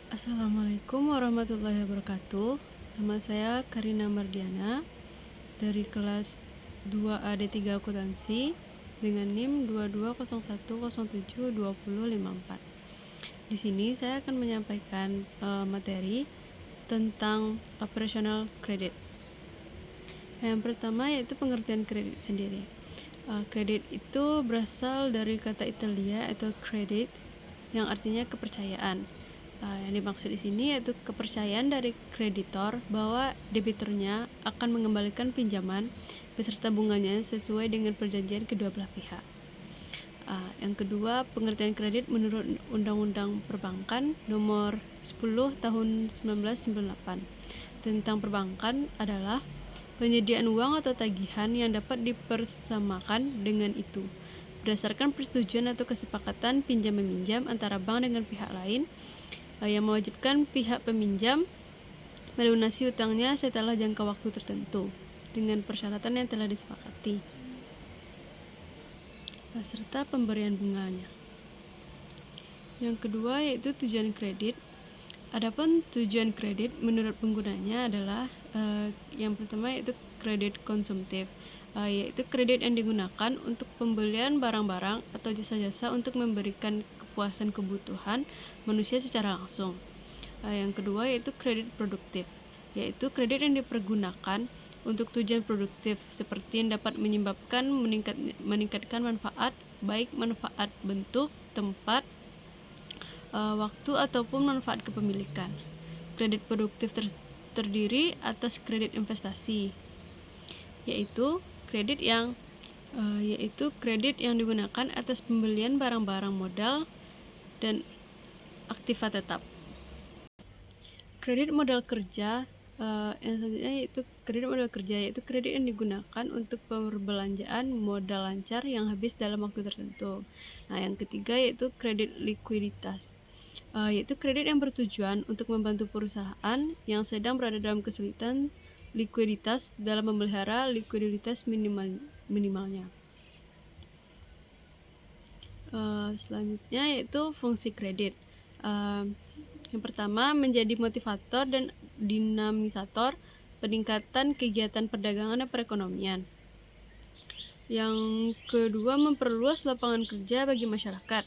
Assalamualaikum warahmatullahi wabarakatuh. Nama saya Karina Mardiana dari kelas 2AD3 Akuntansi dengan NIM 2201072054. Di sini saya akan menyampaikan materi tentang operational credit. Yang pertama yaitu pengertian kredit sendiri. Kredit itu berasal dari kata Italia atau credit yang artinya kepercayaan. Yang dimaksud di sini yaitu kepercayaan dari kreditor bahwa debiturnya akan mengembalikan pinjaman beserta bunganya sesuai dengan perjanjian kedua belah pihak. Yang kedua, pengertian kredit menurut Undang-Undang Perbankan Nomor 10 Tahun 1998 tentang perbankan adalah penyediaan uang atau tagihan yang dapat dipersamakan dengan itu berdasarkan persetujuan atau kesepakatan pinjam-meminjam antara bank dengan pihak lain yang mewajibkan pihak peminjam melunasi utangnya setelah jangka waktu tertentu dengan persyaratan yang telah disepakati serta pemberian bunganya. Yang kedua yaitu tujuan kredit. Adapun tujuan kredit menurut penggunanya adalah yang pertama yaitu kredit konsumtif, yaitu kredit yang digunakan untuk pembelian barang-barang atau jasa-jasa untuk memberikan kepuasan kebutuhan manusia secara langsung. Yang kedua yaitu kredit produktif, yaitu kredit yang dipergunakan untuk tujuan produktif seperti yang dapat menyebabkan meningkatkan manfaat, baik manfaat bentuk, tempat, waktu ataupun manfaat kepemilikan. Kredit produktif terdiri atas kredit investasi, yaitu kredit yang digunakan atas pembelian barang-barang modal dan aktiva tetap. Kredit modal kerja yang selanjutnya yaitu kredit modal kerja, yaitu kredit yang digunakan untuk perbelanjaan modal lancar yang habis dalam waktu tertentu. Yang ketiga yaitu kredit likuiditas, yaitu kredit yang bertujuan untuk membantu perusahaan yang sedang berada dalam kesulitan likuiditas dalam memelihara likuiditas minimalnya. Selanjutnya yaitu fungsi kredit. Yang pertama, menjadi motivator dan dinamisator peningkatan kegiatan perdagangan dan perekonomian. Yang kedua, memperluas lapangan kerja bagi masyarakat.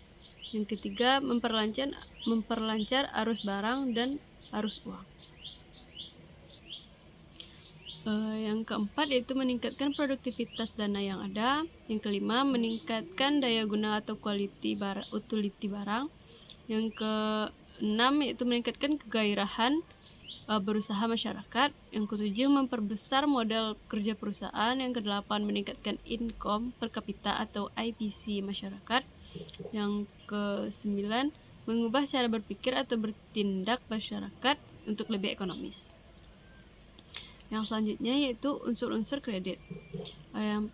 Yang ketiga, memperlancar arus barang dan arus uang. Yang keempat yaitu meningkatkan produktivitas dana yang ada. Yang kelima, meningkatkan daya guna atau utility barang. Yang keenam yaitu meningkatkan kegairahan berusaha masyarakat. Yang ketujuh, memperbesar modal kerja perusahaan. Yang kedelapan, meningkatkan income per kapita atau IPC masyarakat. Yang kesembilan, mengubah cara berpikir atau bertindak masyarakat untuk lebih ekonomis. Yang selanjutnya yaitu unsur-unsur kredit. Yang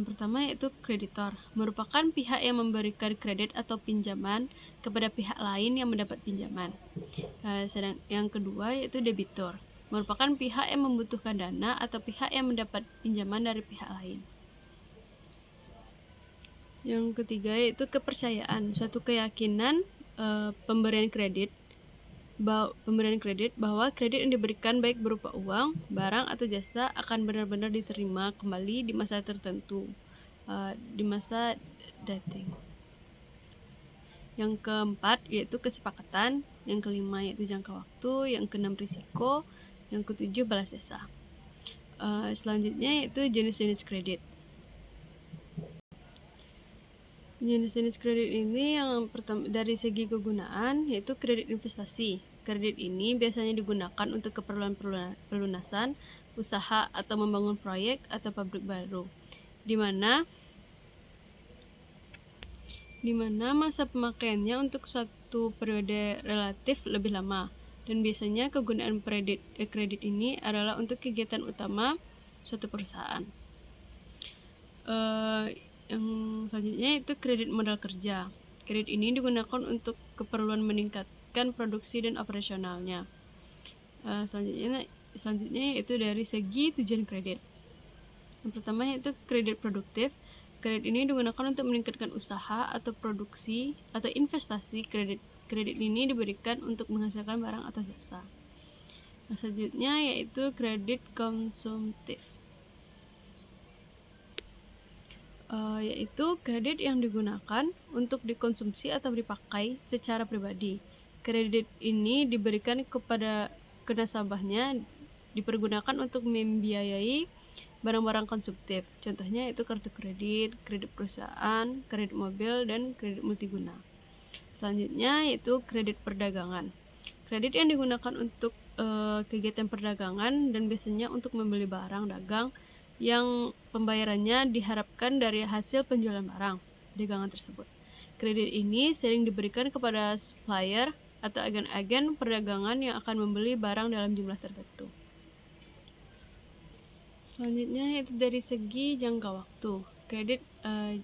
pertama yaitu kreditor, merupakan pihak yang memberikan kredit atau pinjaman kepada pihak lain yang mendapat pinjaman. Sedang yang kedua yaitu debitur, merupakan pihak yang membutuhkan dana atau pihak yang mendapat pinjaman dari pihak lain. Yang ketiga yaitu kepercayaan, suatu keyakinan pemberian kredit bahwa kredit yang diberikan baik berupa uang, barang atau jasa akan benar-benar diterima kembali di masa tertentu, di masa dating. Yang keempat yaitu kesepakatan, yang kelima yaitu jangka waktu, yang keenam risiko, yang ketujuh balas jasa. Selanjutnya yaitu jenis-jenis kredit. Jenis-jenis kredit ini yang pertama dari segi kegunaan yaitu kredit investasi. Kredit ini biasanya digunakan untuk keperluan pelunasan usaha atau membangun proyek atau pabrik baru, di mana masa pemakaiannya untuk suatu periode relatif lebih lama, dan biasanya kegunaan kredit ini adalah untuk kegiatan utama suatu perusahaan. Yang selanjutnya itu kredit modal kerja. Kredit ini digunakan untuk keperluan meningkatkan produksi dan operasionalnya. Selanjutnya yaitu dari segi tujuan kredit. Yang pertama yaitu kredit produktif. Kredit ini digunakan untuk meningkatkan usaha atau produksi atau investasi. Kredit Kredit ini diberikan untuk menghasilkan barang atau jasa. Nah, selanjutnya yaitu kredit konsumtif. Yaitu kredit yang digunakan untuk dikonsumsi atau dipakai secara pribadi. Kredit ini diberikan kepada nasabahnya, dipergunakan untuk membiayai barang-barang konsumtif. Contohnya itu kartu kredit, kredit perusahaan, kredit mobil, dan kredit multiguna. Selanjutnya yaitu kredit perdagangan. Kredit yang digunakan untuk kegiatan perdagangan dan biasanya untuk membeli barang dagang yang pembayarannya diharapkan dari hasil penjualan barang dagangan tersebut. Kredit ini sering diberikan kepada supplier atau agen-agen perdagangan yang akan membeli barang dalam jumlah tertentu. Selanjutnya itu dari segi jangka waktu. Kredit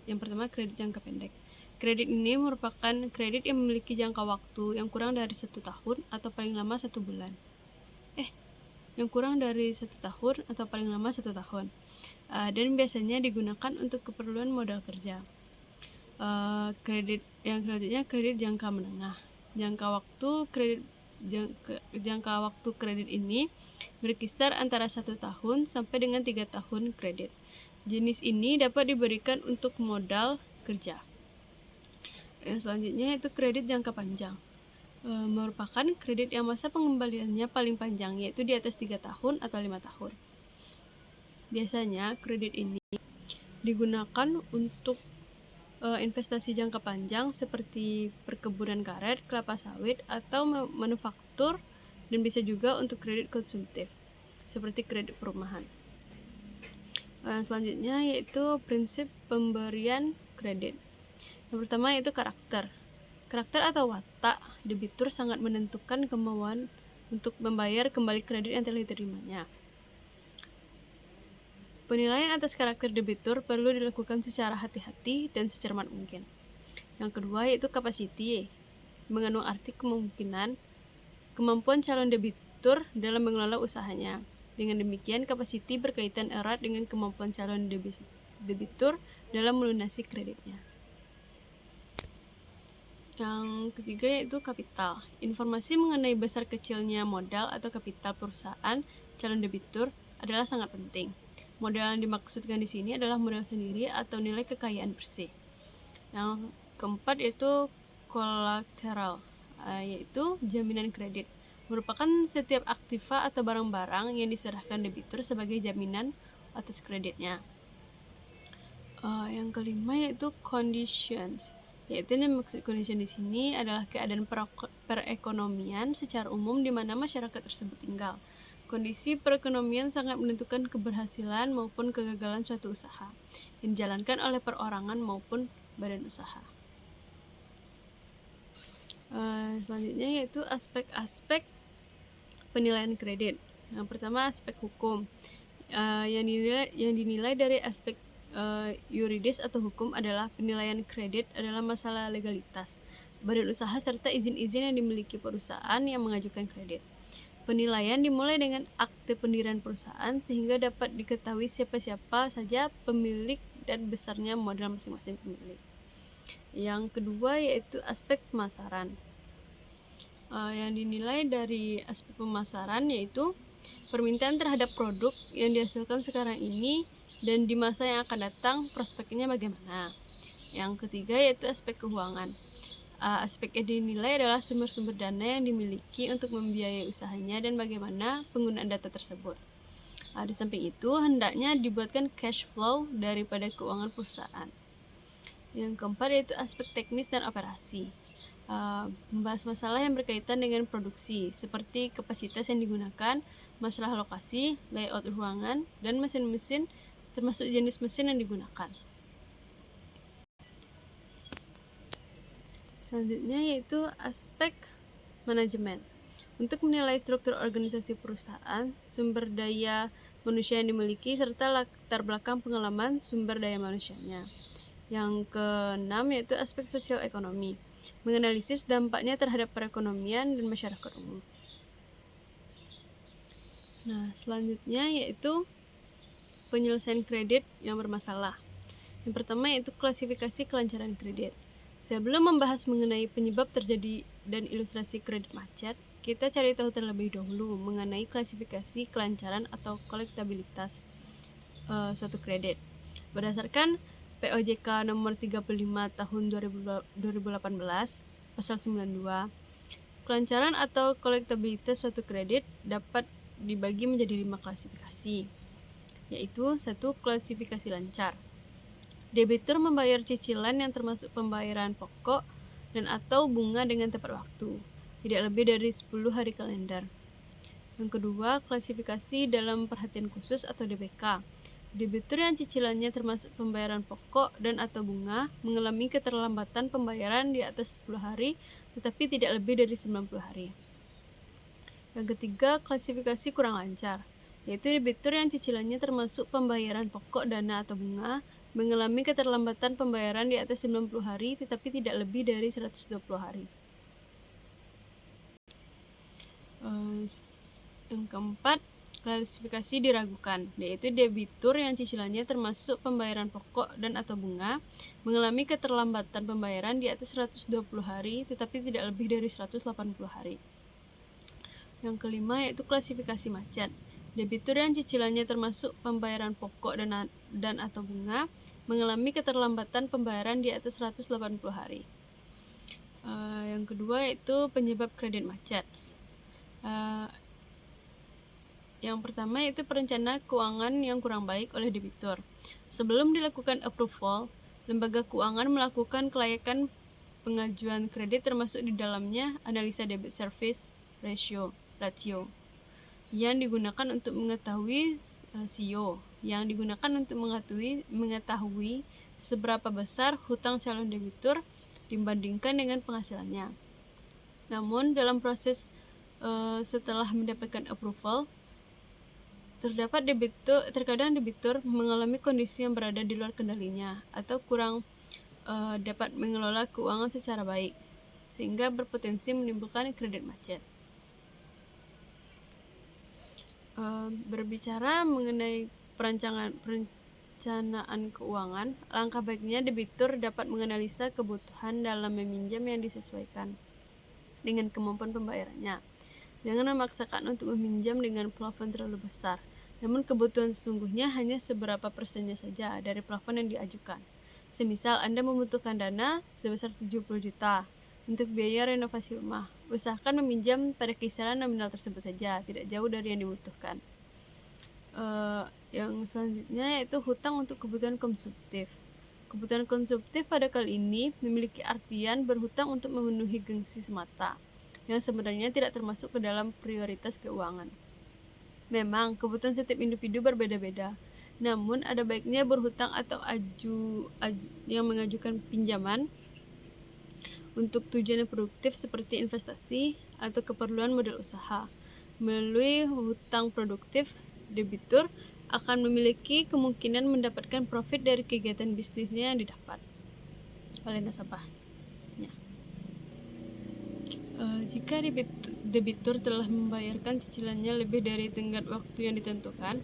yang pertama kredit jangka pendek. Kredit ini merupakan kredit yang memiliki jangka waktu yang kurang dari 1 tahun atau paling lama 1 bulan. Yang kurang dari 1 tahun atau paling lama 1 tahun. Dan biasanya digunakan untuk keperluan modal kerja. Kredit yang selanjutnya kredit jangka menengah. Jangka waktu kredit ini berkisar antara 1 tahun sampai dengan 3 tahun kredit. Jenis ini dapat diberikan untuk modal kerja. Yang selanjutnya itu kredit jangka panjang. Merupakan kredit yang masa pengembaliannya paling panjang, yaitu di atas 3 tahun atau 5 tahun. Biasanya kredit ini digunakan untuk investasi jangka panjang seperti perkebunan karet, kelapa sawit, atau manufaktur, dan bisa juga untuk kredit konsumtif seperti kredit perumahan. Selanjutnya yaitu prinsip pemberian kredit. Yang pertama yaitu karakter. Karakter atau watak debitur sangat menentukan kemauan untuk membayar kembali kredit yang telah diterimanya. Penilaian atas karakter debitur perlu dilakukan secara hati-hati dan secermat mungkin. Yang kedua yaitu capacity, mengandung arti kemampuan calon debitur dalam mengelola usahanya. Dengan demikian, capacity berkaitan erat dengan kemampuan calon debitur dalam melunasi kreditnya. Yang ketiga yaitu kapital. Informasi mengenai besar kecilnya modal atau kapital perusahaan calon debitur adalah sangat penting. Modal yang dimaksudkan di sini adalah modal sendiri atau nilai kekayaan bersih. Yang keempat yaitu collateral, yaitu jaminan kredit. Merupakan setiap aktiva atau barang-barang yang diserahkan debitur sebagai jaminan atas kreditnya. Yang kelima yaitu conditions. Yaitu yang maksud condition di sini adalah keadaan perekonomian secara umum di mana masyarakat tersebut tinggal. Kondisi perekonomian sangat menentukan keberhasilan maupun kegagalan suatu usaha yang dijalankan oleh perorangan maupun badan usaha. Selanjutnya yaitu aspek-aspek penilaian kredit. Yang pertama aspek hukum. Yang dinilai dari aspek yuridis atau hukum adalah penilaian kredit adalah masalah legalitas, badan usaha serta izin-izin yang dimiliki perusahaan yang mengajukan kredit. Penilaian dimulai dengan akte pendirian perusahaan sehingga dapat diketahui siapa-siapa saja pemilik dan besarnya modal masing-masing pemilik. Yang kedua yaitu aspek pemasaran. Yang dinilai dari aspek pemasaran yaitu permintaan terhadap produk yang dihasilkan sekarang ini dan di masa yang akan datang prospeknya bagaimana. Yang ketiga yaitu aspek keuangan. Aspek yang dinilai adalah sumber-sumber dana yang dimiliki untuk membiayai usahanya dan bagaimana penggunaan data tersebut. Di samping itu hendaknya dibuatkan cash flow daripada keuangan perusahaan. Yang keempat yaitu aspek teknis dan operasi. Membahas masalah yang berkaitan dengan produksi seperti kapasitas yang digunakan, masalah lokasi, layout ruangan, dan mesin-mesin termasuk jenis mesin yang digunakan. Selanjutnya yaitu aspek manajemen. Untuk menilai struktur organisasi perusahaan, sumber daya manusia yang dimiliki, serta latar belakang pengalaman sumber daya manusianya. Yang keenam yaitu aspek sosial ekonomi, menganalisis dampaknya terhadap perekonomian dan masyarakat umum. Nah, selanjutnya yaitu penyelesaian kredit yang bermasalah. Yang pertama yaitu klasifikasi kelancaran kredit. Sebelum membahas mengenai penyebab terjadi dan ilustrasi kredit macet, kita cari tahu terlebih dahulu mengenai klasifikasi kelancaran atau kolektabilitas suatu kredit. Berdasarkan POJK nomor 35 tahun 2018, pasal 92, kelancaran atau kolektabilitas suatu kredit dapat dibagi menjadi 5 klasifikasi, yaitu 1. Klasifikasi lancar. Debitur membayar cicilan yang termasuk pembayaran pokok dan atau bunga dengan tepat waktu, tidak lebih dari 10 hari kalender. Yang kedua, klasifikasi dalam perhatian khusus atau DBK. Debitur yang cicilannya termasuk pembayaran pokok dan atau bunga mengalami keterlambatan pembayaran di atas 10 hari tetapi tidak lebih dari 90 hari. Yang ketiga, klasifikasi kurang lancar, yaitu debitur yang cicilannya termasuk pembayaran pokok, dana atau bunga mengalami keterlambatan pembayaran di atas 90 hari tetapi tidak lebih dari 120 hari. Yang keempat, klasifikasi diragukan, yaitu debitur yang cicilannya termasuk pembayaran pokok dan atau bunga mengalami keterlambatan pembayaran di atas 120 hari tetapi tidak lebih dari 180 hari. Yang kelima yaitu klasifikasi macet. Debitur yang cicilannya termasuk pembayaran pokok dan atau bunga mengalami keterlambatan pembayaran di atas 180 hari. Yang kedua yaitu penyebab kredit macet. Yang pertama yaitu perencana keuangan yang kurang baik oleh debitur. Sebelum dilakukan approval, lembaga keuangan melakukan kelayakan pengajuan kredit termasuk di dalamnya analisa debit service ratio yang digunakan untuk mengetahui rasio yang digunakan untuk mengetahui seberapa besar hutang calon debitur dibandingkan dengan penghasilannya. Namun dalam proses setelah mendapatkan approval, terkadang debitur mengalami kondisi yang berada di luar kendalinya atau kurang dapat mengelola keuangan secara baik, sehingga berpotensi menimbulkan kredit macet. Berbicara mengenai perencanaan keuangan, langkah baiknya debitur dapat menganalisa kebutuhan dalam meminjam yang disesuaikan dengan kemampuan pembayarannya. Jangan memaksakan untuk meminjam dengan plafon terlalu besar, namun kebutuhan sesungguhnya hanya seberapa persennya saja dari plafon yang diajukan. Semisal Anda membutuhkan dana sebesar 70 juta untuk biaya renovasi rumah, usahakan meminjam pada kisaran nominal tersebut saja, tidak jauh dari yang dibutuhkan. Yang selanjutnya yaitu hutang untuk kebutuhan konsumtif. Kebutuhan konsumtif pada kali ini memiliki artian berhutang untuk memenuhi gengsi semata, yang sebenarnya tidak termasuk ke dalam prioritas keuangan. Memang kebutuhan setiap individu berbeda-beda, namun ada baiknya berhutang atau yang mengajukan pinjaman untuk tujuan yang produktif seperti investasi atau keperluan modal usaha. Melalui hutang produktif, debitur akan memiliki kemungkinan mendapatkan profit dari kegiatan bisnisnya yang didapat oleh nasabahnya. Jika debitur telah membayarkan cicilannya lebih dari tenggat waktu yang ditentukan,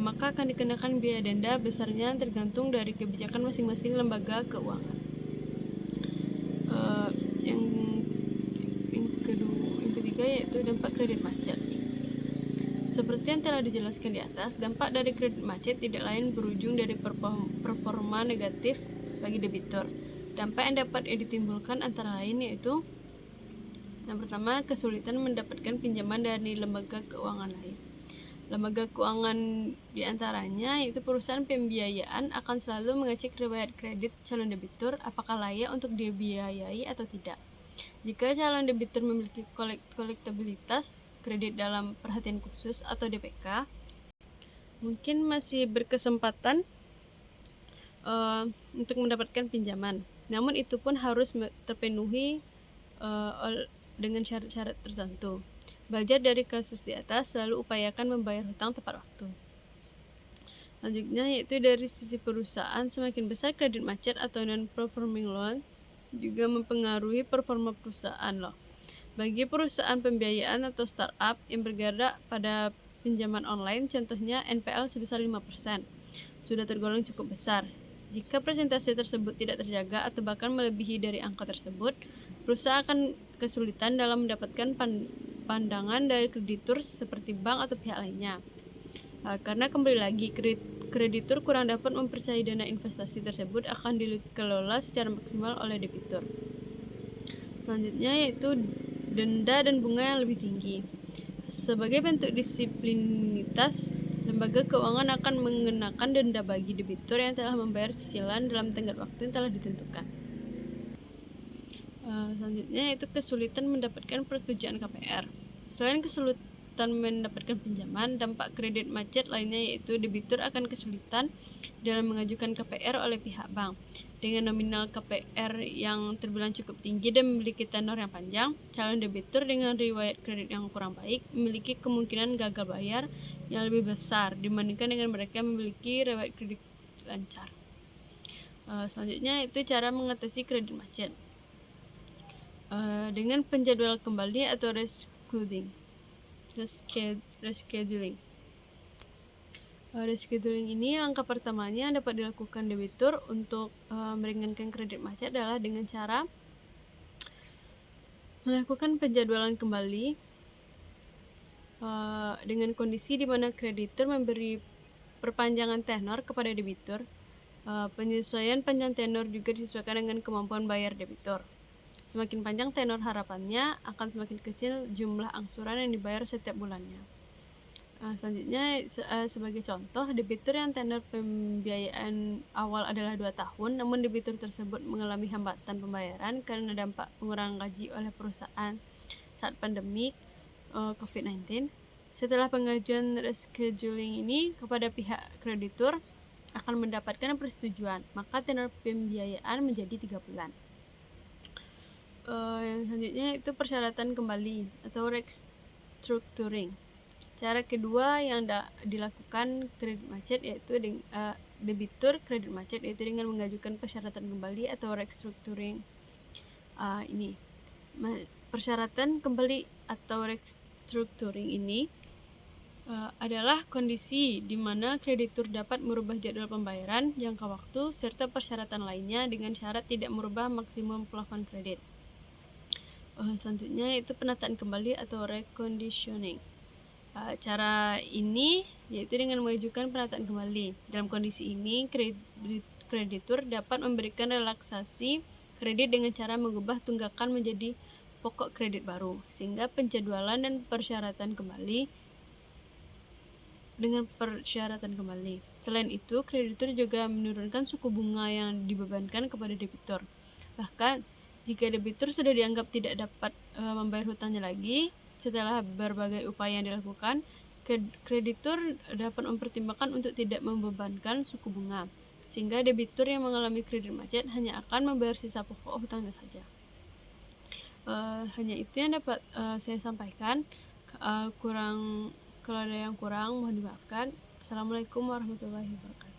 maka akan dikenakan biaya denda besarnya tergantung dari kebijakan masing-masing lembaga keuangan. Yang ketiga yaitu dampak kredit macet. Seperti yang telah dijelaskan di atas, dampak dari kredit macet tidak lain berujung dari performa negatif bagi debitur. Dampak yang dapat ditimbulkan antara lain yaitu yang pertama, kesulitan mendapatkan pinjaman dari lembaga keuangan lain. Lembaga keuangan diantaranya yaitu perusahaan pembiayaan akan selalu mengecek riwayat kredit calon debitur apakah layak untuk dibiayai atau tidak. Jika calon debitur memiliki kolektabilitas kredit dalam perhatian khusus atau DPK, mungkin masih berkesempatan untuk mendapatkan pinjaman. Namun itu pun harus terpenuhi dengan syarat-syarat tertentu. Belajar dari kasus di atas, selalu upayakan membayar hutang tepat waktu. Selanjutnya yaitu dari sisi perusahaan, semakin besar kredit macet atau non-performing loan juga mempengaruhi performa perusahaan loh. Bagi perusahaan pembiayaan atau startup yang bergerak pada pinjaman online, contohnya NPL sebesar 5%, sudah tergolong cukup besar. Jika persentase tersebut tidak terjaga atau bahkan melebihi dari angka tersebut, perusahaan akan kesulitan dalam mendapatkan pandangan dari kreditur seperti bank atau pihak lainnya. Karena kembali lagi, kreditur kurang dapat mempercayai dana investasi tersebut akan dikelola secara maksimal oleh debitur. Selanjutnya yaitu denda dan bunga yang lebih tinggi. Sebagai bentuk disiplinitas, lembaga keuangan akan mengenakan denda bagi debitur yang telah membayar cicilan dalam tenggat waktu yang telah ditentukan. Selanjutnya yaitu kesulitan mendapatkan persetujuan KPR. Selain kesulitan mendapatkan pinjaman, dampak kredit macet lainnya yaitu debitur akan kesulitan dalam mengajukan KPR oleh pihak bank. Dengan nominal KPR yang terbilang cukup tinggi dan memiliki tenor yang panjang, calon debitur dengan riwayat kredit yang kurang baik memiliki kemungkinan gagal bayar yang lebih besar dibandingkan dengan mereka yang memiliki riwayat kredit lancar. Selanjutnya itu cara mengatasi kredit macet. Dengan penjadwal kembali atau rescheduling. Rescheduling ini langkah pertamanya yang dapat dilakukan debitur untuk meringankan kredit macet adalah dengan cara melakukan penjadwalan kembali dengan kondisi di mana kreditur memberi perpanjangan tenor kepada debitur. Penyesuaian panjang tenor juga disesuaikan dengan kemampuan bayar debitur. Semakin panjang tenor harapannya, akan semakin kecil jumlah angsuran yang dibayar setiap bulannya. Selanjutnya sebagai contoh, debitur yang tenor pembiayaan awal adalah 2 tahun, namun debitur tersebut mengalami hambatan pembayaran karena dampak pengurangan gaji oleh perusahaan saat pandemi COVID-19. Setelah pengajuan rescheduling ini kepada pihak kreditur akan mendapatkan persetujuan, maka tenor pembiayaan menjadi 3 bulan. Yang selanjutnya itu persyaratan kembali atau restructuring. Cara kedua yang dilakukan kredit macet yaitu debitur kredit macet yaitu dengan mengajukan persyaratan kembali atau restructuring. Ini persyaratan kembali atau restructuring ini adalah kondisi di mana kreditur dapat merubah jadwal pembayaran, jangka waktu, serta persyaratan lainnya dengan syarat tidak merubah maksimum plafon kredit. Selanjutnya yaitu penataan kembali atau reconditioning. Cara ini yaitu dengan mengajukan penataan kembali. Dalam kondisi ini, kreditur dapat memberikan relaksasi kredit dengan cara mengubah tunggakan menjadi pokok kredit baru, sehingga penjadwalan dan persyaratan kembali dengan persyaratan kembali. Selain itu, kreditur juga menurunkan suku bunga yang dibebankan kepada debitur. Bahkan, jika debitur sudah dianggap tidak dapat membayar hutangnya lagi, setelah berbagai upaya yang dilakukan, kreditur dapat mempertimbangkan untuk tidak membebankan suku bunga, sehingga debitur yang mengalami kredit macet hanya akan membayar sisa pokok hutangnya saja. Hanya itu yang dapat saya sampaikan. Kalau ada yang kurang mohon dimaafkan. Assalamualaikum warahmatullahi wabarakatuh.